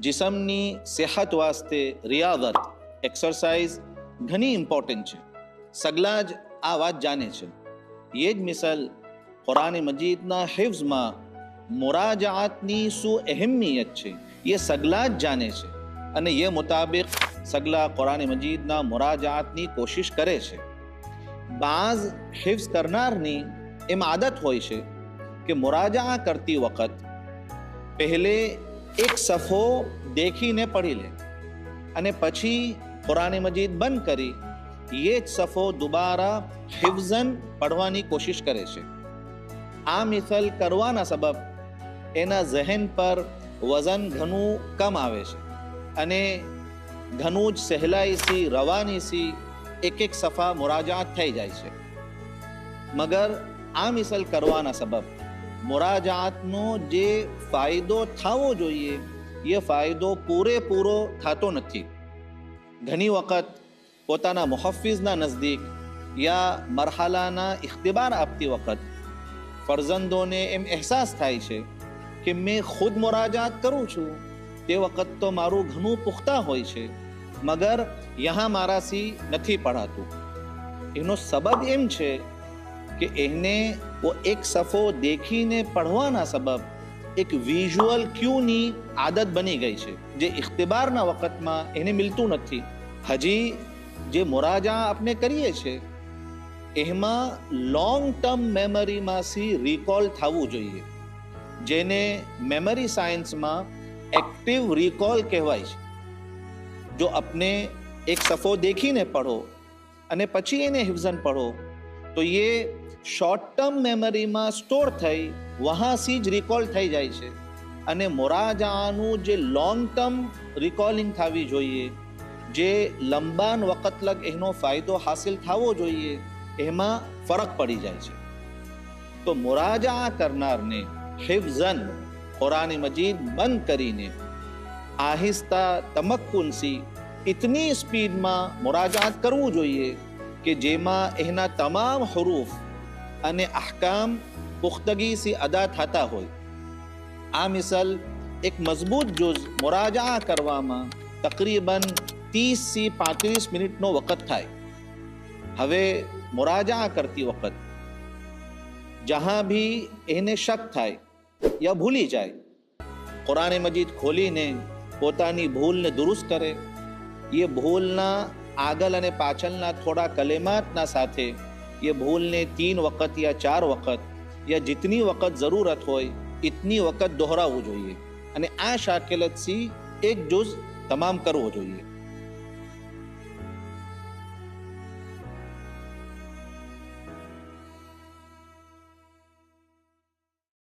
जिस्मनी सेहत वास्ते रियादत एक्सरसाइज घनी इम्पोर्टન્ટ है। सगला ज आ वात जाने छे। ये ज मिसल कुरान मजीदना हिफ्ज़मां मुराजातनी शू अहमियत छे ये सगला ज जाने छे अने ये मुताबिक सगला कुरान मजीदना मुराजातनी कोशिश करे छे। बाज हिफ्ज़ करनारनी एम आदत होय छे कि मुराजा करती वक़्त पहले एक सफ़ो देखीने पढ़ी ले अने पछी कुरान मजीद बंद करी ये सफ़ो दोबारा हिफ्ज़न पढ़वानी कोशिश करे छे। आ मिसल करवाना सबब एना जहन पर वजन घणुं कम आवे छे अने घणुं ज सहेलाईसी रवानीसी एक एक सफ़ा मुराजात थई जाय छे। मगर आ मिसल करवाना सबब मुराजातनो जे फायदो थावो जोईए ये फायदो पूरेपूरो थातो नथी। घणी वखत पोताना मुहफ्फिज़ना नज़दीक या मरहलाना इख्तिबार आपती वखत फर्जंदोने एम एहसास थाय छे कि मैं खुद मुराजात करूँ छूं ते वखत तो मारू घणुं पुख्ता होय छे मगर यहाँ मारासी नथी पढ़ातुं। एनो सबब एम छे कि एने वो एक सफ़ो देखीने पढ़वाना सबब एक विजुअल क्यूनी आदत बनी गई है जे इख्तिबारना वक़्तमां एने मिलतुं नथी। हजी जे मुराजा आपने करीए छे एमां लॉन्ग टर्म मेमरी मांथी रिकॉल थवुं जोईए जेने मेमरी साइंस में एक्टिव रिकॉल कहेवाय छे। जो अपने एक सफ़ो देखीने पढ़ो अने पछी एने हिफ्ज़न पढ़ो तो ये शॉर्ट टर्म मेमरी में स्टोर थई वहाँ सी ज रिकॉल थई जाय छे अने मुराजानु जे लॉन्ग टर्म रिकॉलिंग थवी जोईए जे लंबान वक़्त लग एनो फायदो हासिल थवो जोईए एमां फरक पड़ी जाय छे। तो मुराजा करनार ने हिफ्ज़न कुरान मजीद बंद करीने आहिस्ता तमक्कुन सी इतनी स्पीड में मुराजात करवू जोईए कि जेमा एना तमाम हुरूफ अने अहकाम पुख्तगी से अदा थता होय। आ मिसल एक मजबूत जुज मुराजा करवामां तकरीबन 30 से 35 मिनिटनो वक़्त थाय। हवे मुराजा करती वक़्त जहाँ भी एने शक थाय या भूली जाए कुरान मजीद खोलीने पोतानी भूल ने दुरुस्त करे। ये भूलना आगल अने पाछलना थोड़ा कलेमातना साथे ये भूल ने 3 वक़्त या 4 वक़्त या जितनी वक़्त ज़रूरत होय इतनी वक़्त दोहरावू जोईए अने आ शाकिलत सी एक जुज़ तमाम करवो जोईए।